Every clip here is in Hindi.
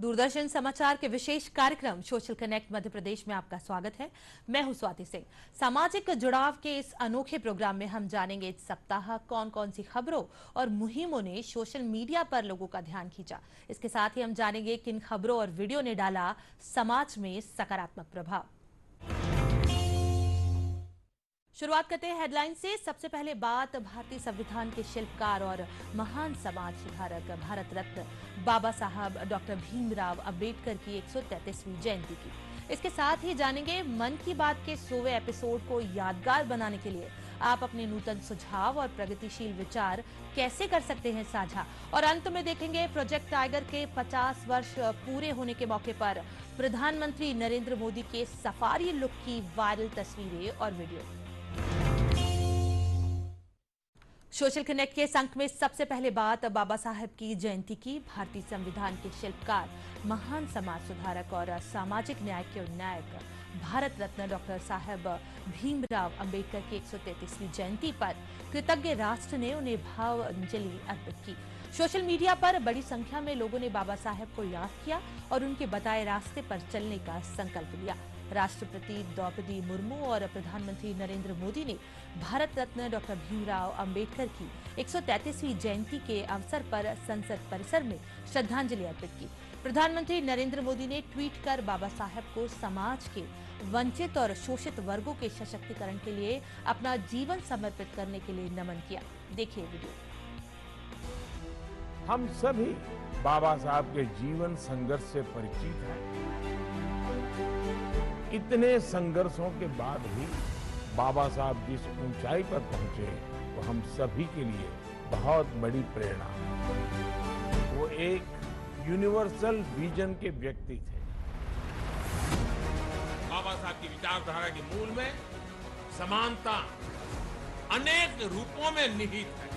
दूरदर्शन समाचार के विशेष कार्यक्रम सोशल कनेक्ट मध्य प्रदेश में आपका स्वागत है। मैं हूं स्वाति सिंह। सामाजिक जुड़ाव के इस अनोखे प्रोग्राम में हम जानेंगे इस सप्ताह कौन कौन सी खबरों और मुहिमों ने सोशल मीडिया पर लोगों का ध्यान खींचा। इसके साथ ही हम जानेंगे किन खबरों और वीडियो ने डाला समाज में सकारात्मक प्रभाव। शुरुआत करते हैं हेडलाइन से। सबसे पहले बात भारतीय संविधान के शिल्पकार और महान समाज सुधारक भारत रत्न बाबा साहब डॉक्टर भीमराव अंबेडकर की 133वीं जयंती की। इसके साथ ही जानेंगे मन की बात के 100वें एपिसोड को यादगार बनाने के लिए आप अपने नूतन सुझाव और प्रगतिशील विचार कैसे कर सकते हैं साझा। और अंत में देखेंगे प्रोजेक्ट टाइगर के 50 वर्ष पूरे होने के मौके पर प्रधानमंत्री नरेंद्र मोदी के सफारी लुक की वायरल तस्वीरें और वीडियो। सोशल कनेक्ट के इस अंक में सबसे पहले बात बाबा साहब की जयंती की। भारतीय संविधान के शिल्पकार, महान समाज सुधारक और सामाजिक न्याय के उन्नायक भारत रत्न डॉक्टर साहब भीमराव अंबेडकर की 133वीं जयंती पर कृतज्ञ राष्ट्र ने उन्हें भावांजलि अर्पित की। सोशल मीडिया पर बड़ी संख्या में लोगों ने बाबा साहब को याद किया और उनके बताए रास्ते पर चलने का संकल्प लिया। राष्ट्रपति द्रौपदी मुर्मू और प्रधानमंत्री नरेंद्र मोदी ने भारत रत्न डॉक्टर भीमराव अंबेडकर की 133वीं जयंती के अवसर पर संसद परिसर में श्रद्धांजलि अर्पित की। प्रधानमंत्री नरेंद्र मोदी ने ट्वीट कर बाबा साहब को समाज के वंचित और शोषित वर्गों के सशक्तिकरण के लिए अपना जीवन समर्पित करने के लिए नमन किया। देखिए वीडियो। हम सभी बाबा साहब के जीवन संघर्ष से परिचित हैं। इतने संघर्षों के बाद भी बाबा साहब जिस ऊंचाई पर पहुंचे वो हम सभी के लिए बहुत बड़ी प्रेरणा है। वो एक यूनिवर्सल विजन के व्यक्ति थे। बाबा साहब की विचारधारा के मूल में समानता अनेक रूपों में निहित है।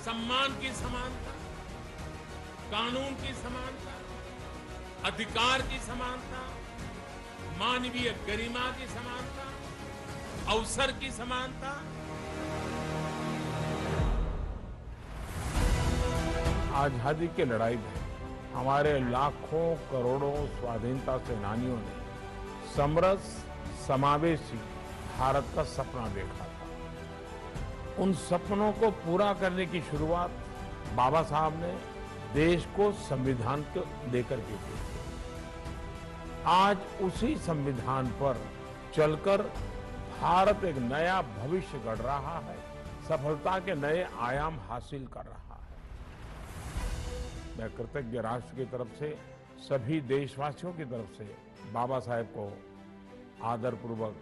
सम्मान की समानता, कानून की समानता, अधिकार की समानता, मानवीय गरिमा की समानता, अवसर की समानता। आजादी की लड़ाई में हमारे लाखों करोड़ों स्वाधीनता सेनानियों ने समरस समावेशी भारत का सपना देखा था। उन सपनों को पूरा करने की शुरुआत बाबा साहब ने देश को संविधान को लेकर के की। आज उसी संविधान पर चलकर भारत एक नया भविष्य गढ़ रहा है, सफलता के नए आयाम हासिल कर रहा है। मैं कृतज्ञ राष्ट्र की तरफ से, सभी देशवासियों की तरफ से बाबा साहेब को आदरपूर्वक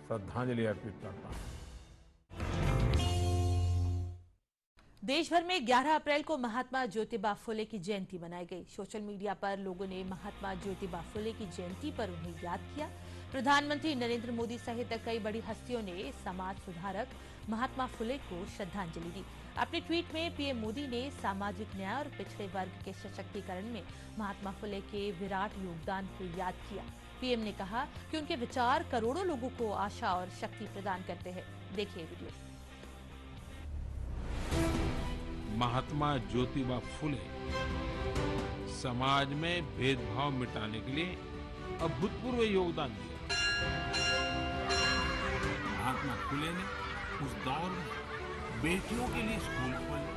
श्रद्धांजलि अर्पित करता हूं। देश भर में 11 अप्रैल को महात्मा ज्योतिबा फुले की जयंती मनाई गई। सोशल मीडिया पर लोगों ने महात्मा ज्योतिबा फुले की जयंती पर उन्हें याद किया। प्रधानमंत्री नरेंद्र मोदी सहित कई बड़ी हस्तियों ने समाज सुधारक महात्मा फुले को श्रद्धांजलि दी। अपने ट्वीट में पीएम मोदी ने सामाजिक न्याय और पिछड़े वर्ग के सशक्तिकरण में महात्मा फुले के विराट योगदान को याद किया। पीएम ने कहा कि उनके विचार करोड़ों लोगों को आशा और शक्ति प्रदान करते हैं। देखिए वीडियो। महात्मा ज्योतिबा फुले समाज में भेदभाव मिटाने के लिए अभूतपूर्व योगदान दिया। महात्मा फुले ने उस दौर में बेटियों के लिए स्कूल खोले,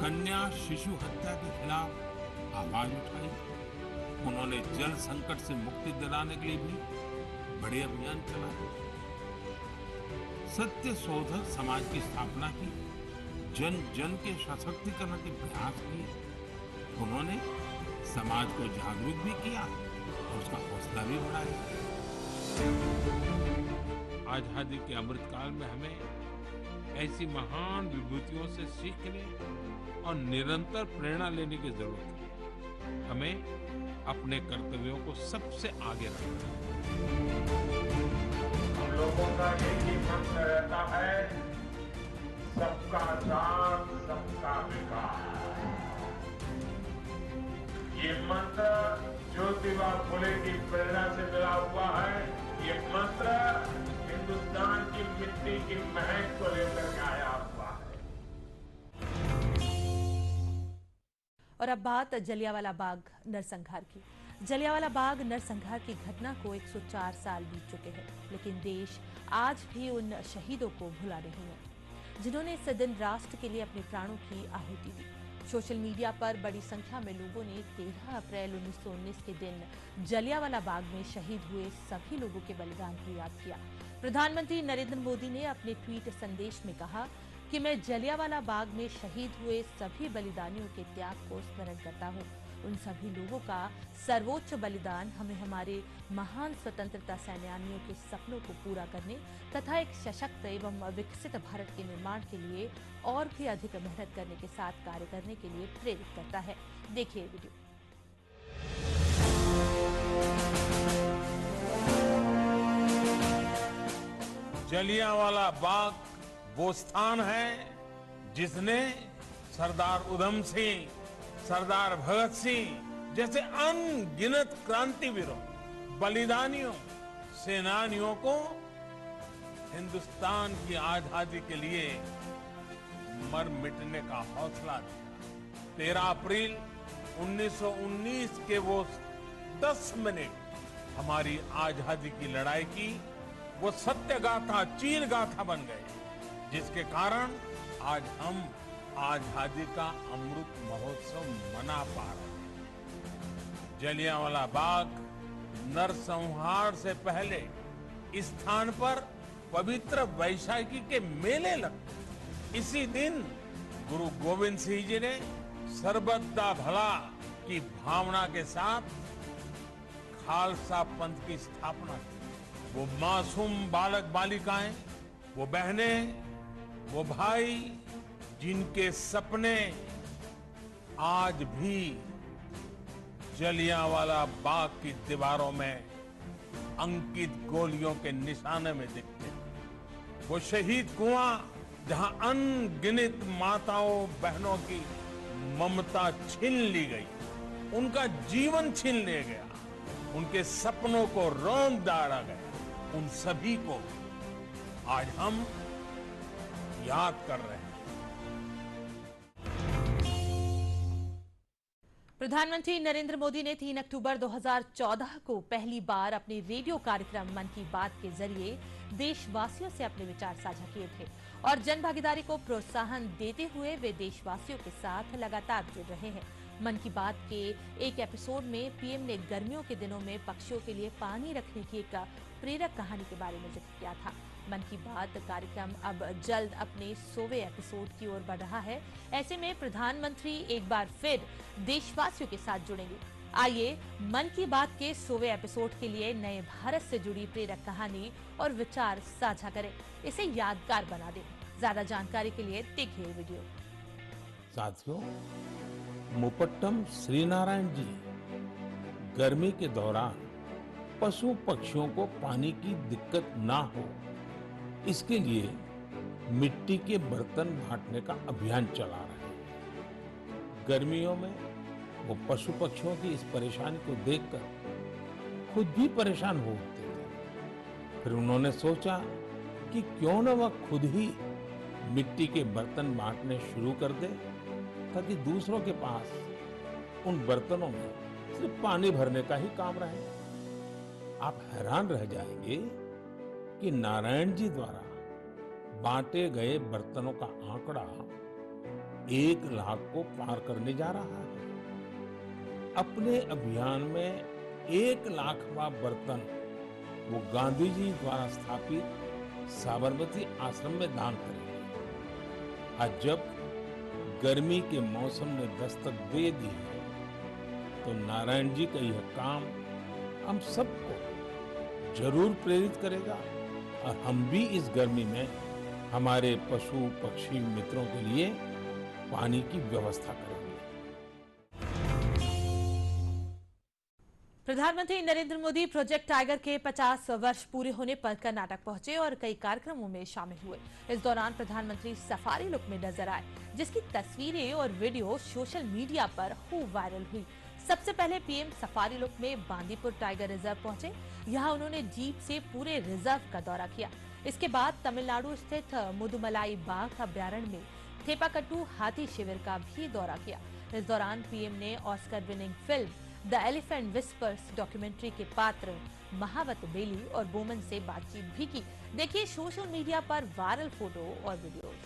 कन्या शिशु हत्या के खिलाफ आवाज उठाई। उन्होंने जल संकट से मुक्ति दिलाने के लिए भी बड़े अभियान चलाए। सत्य शोधक समाज की स्थापना की, जन जन के सशक्तिकरण के प्रयास किए। उन्होंने समाज को जागरूक भी किया और उसका हौसला भी बढ़ाया। आजादी के अमृतकाल में हमें ऐसी महान विभूतियों से सीखने और निरंतर प्रेरणा लेने की जरूरत है। हमें अपने कर्तव्यों को सबसे आगे रखना है। हम लोगों का एक ही मंत्र रहता है, सबका साथ सबका विकास। ये मंत्र ज्योतिबा फुले की प्रेरणा से मिला हुआ है। ये मंत्र हिंदुस्तान की मिट्टी की महक को लेकर के आया हुआ है। और अब बात जलियांवाला बाग नरसंहार की। जलियांवाला बाग नरसंहार की घटना को 104 साल बीत चुके हैं, लेकिन देश आज भी उन शहीदों को भुला नहीं है जिन्होंने इस दिन राष्ट्र के लिए अपने प्राणों की आहुति दी। सोशल मीडिया पर बड़ी संख्या में लोगों ने 13 अप्रैल 1919 के दिन जलियांवाला बाग में शहीद हुए सभी लोगों के बलिदान को याद किया। प्रधानमंत्री नरेंद्र मोदी ने अपने ट्वीट संदेश में कहा कि मैं जलियांवाला बाग में शहीद हुए सभी बलिदानियों के त्याग को स्मरण करता हूँ। उन सभी लोगों का सर्वोच्च बलिदान हमें हमारे महान स्वतंत्रता सेनानियों के सपनों को पूरा करने तथा एक सशक्त एवं विकसित भारत के निर्माण के लिए और भी अधिक मेहनत करने के साथ कार्य करने के लिए प्रेरित करता है। देखिए वीडियो। जलियांवाला बाग वो स्थान है जिसने सरदार उधम सिंह, सरदार भगत सिंह जैसे अनगिनत क्रांतिवीरों, बलिदानियों, सेनानियों को हिंदुस्तान की आजादी के लिए मर मिटने का हौसला दिया। 13 अप्रैल 1919 के वो 10 मिनट हमारी आजादी की लड़ाई की वो सत्य गाथा, चीर गाथा बन गए, जिसके कारण आज हम आजादी का अमृत महोत्सव मना पा रहे हैं। जलियांवाला बाग नरसंहार से पहले इस स्थान पर पवित्र वैशाखी के मेले लगते। इसी दिन गुरु गोविंद सिंह जी ने सर्बत दा भला की भावना के साथ खालसा पंथ की स्थापना की। वो मासूम बालक बालिकाएं, वो बहनें, वो भाई जिनके सपने आज भी जलियांवाला बाग की दीवारों में अंकित गोलियों के निशाने में दिखते हैं। वो शहीद कुआं जहां अनगिनत माताओं बहनों की ममता छीन ली गई, उनका जीवन छीन लिया गया, उनके सपनों को रौंद डाला गया, उन सभी को आज हम याद कर रहे हैं। प्रधानमंत्री नरेंद्र मोदी ने 3 अक्टूबर 2014 को पहली बार अपने रेडियो कार्यक्रम मन की बात के जरिए देशवासियों से अपने विचार साझा किए थे और जन भागीदारी को प्रोत्साहन देते हुए वे देशवासियों के साथ लगातार जुड़ रहे हैं। मन की बात के एक एपिसोड में पीएम ने गर्मियों के दिनों में पक्षियों के लिए पानी रखने की एक प्रेरक कहानी के बारे में जिक्र किया था। मन की बात कार्यक्रम अब जल्द अपने 100वें एपिसोड की ओर बढ़ रहा है। ऐसे में प्रधानमंत्री एक बार फिर देशवासियों के साथ जुड़ेंगे। आइए मन की बात के 100वें एपिसोड के लिए नए भारत से जुड़ी प्रेरक कहानी और विचार साझा करें, इसे यादगार बना दें। ज्यादा जानकारी के लिए देखिए वीडियो। साथियों, मुपट्टम श्रीनारायण जी गर्मी के दौरान पशु पक्षियों को पानी की दिक्कत ना हो, इसके लिए मिट्टी के बर्तन बांटने का अभियान चला रहे हैं। गर्मियों में वो पशु पक्षियों की इस परेशानी को देखकर खुद भी परेशान हो उठते थे। फिर उन्होंने सोचा कि क्यों न वह खुद ही मिट्टी के बर्तन बांटने शुरू कर दे, ताकि दूसरों के पास उन बर्तनों में सिर्फ पानी भरने का ही काम रहे। आप हैरान रह जाएंगे कि नारायण जी द्वारा बांटे गए बर्तनों का आंकड़ा 1 लाख को पार करने जा रहा है। अपने अभियान में 1 लाखवां बर्तन वो गांधी जी द्वारा स्थापित साबरमती आश्रम में दान करेंगे। आज जब गर्मी के मौसम ने दस्तक दे दी है, तो नारायण जी का यह काम हम सबको जरूर प्रेरित करेगा और हम भी इस गर्मी में हमारे पशु पक्षी मित्रों के लिए पानी की व्यवस्था करेंगे। प्रधानमंत्री नरेंद्र मोदी प्रोजेक्ट टाइगर के 50 वर्ष पूरे होने पर कर्नाटक पहुंचे और कई कार्यक्रमों में शामिल हुए। इस दौरान प्रधानमंत्री सफारी लुक में नजर आए, जिसकी तस्वीरें और वीडियो सोशल मीडिया पर खूब वायरल हुई। सबसे पहले पीएम सफारी लुक में बांदीपुर टाइगर रिजर्व पहुंचे। यहां उन्होंने जीप से पूरे रिजर्व का दौरा किया। इसके बाद तमिलनाडु स्थित मुदुमलाई बाघ अभ्यारण्य में थेपाकट्टू हाथी शिविर का भी दौरा किया। इस दौरान पीएम ने Oscar winning film the elephant whispers documentary के पात्र महावत बेली और बोमन से बातचीत भी की। देखिए सोशल मीडिया पर वायरल फोटो और वीडियोज।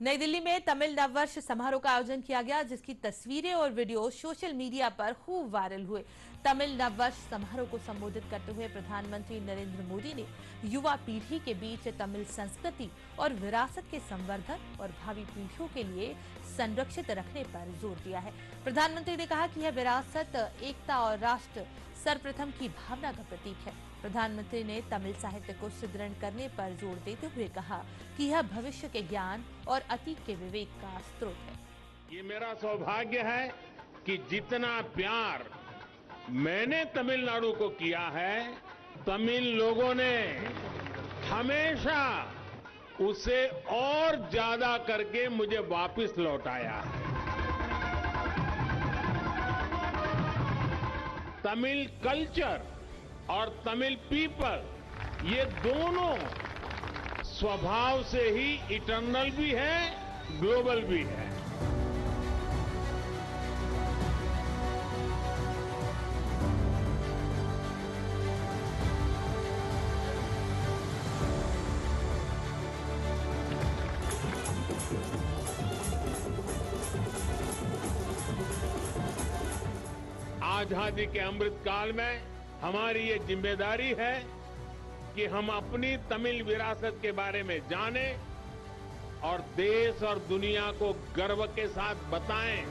नई दिल्ली में तमिल नववर्ष समारोह का आयोजन किया गया, जिसकी तस्वीरें और वीडियो सोशल मीडिया पर खूब वायरल हुए। तमिल नववर्ष समारोह को संबोधित करते हुए प्रधानमंत्री नरेंद्र मोदी ने युवा पीढ़ी के बीच तमिल संस्कृति और विरासत के संवर्धन और भावी पीढ़ियों के लिए संरक्षित रखने पर जोर दिया है। प्रधानमंत्री ने कहा कि यह विरासत एकता और राष्ट्र सर्वप्रथम की भावना का प्रतीक है। प्रधानमंत्री ने तमिल साहित्य को सुदृढ़ करने पर जोर देते हुए कहा कि यह भविष्य के ज्ञान और अतीत के विवेक का स्रोत है। ये मेरा सौभाग्य है कि जितना प्यार मैंने तमिलनाडु को किया है, तमिल लोगों ने हमेशा उसे और ज्यादा करके मुझे वापस लौटाया है। तमिल कल्चर और तमिल पीपल, ये दोनों स्वभाव से ही इटर्नल भी है, ग्लोबल भी है। आजादी के अमृत काल में हमारी ये जिम्मेदारी है कि हम अपनी तमिल विरासत के बारे में जानें और देश और दुनिया को गर्व के साथ बताएं।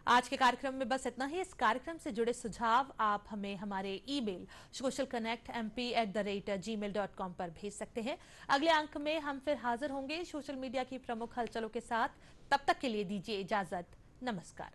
आज के कार्यक्रम में बस इतना ही। इस कार्यक्रम से जुड़े सुझाव आप हमें हमारे ईमेल socialconnectmp@gmail.com पर भेज सकते हैं। अगले अंक में हम फिर हाजिर होंगे सोशल मीडिया की प्रमुख हलचलों के साथ। तब तक के लिए दीजिए इजाजत। नमस्कार।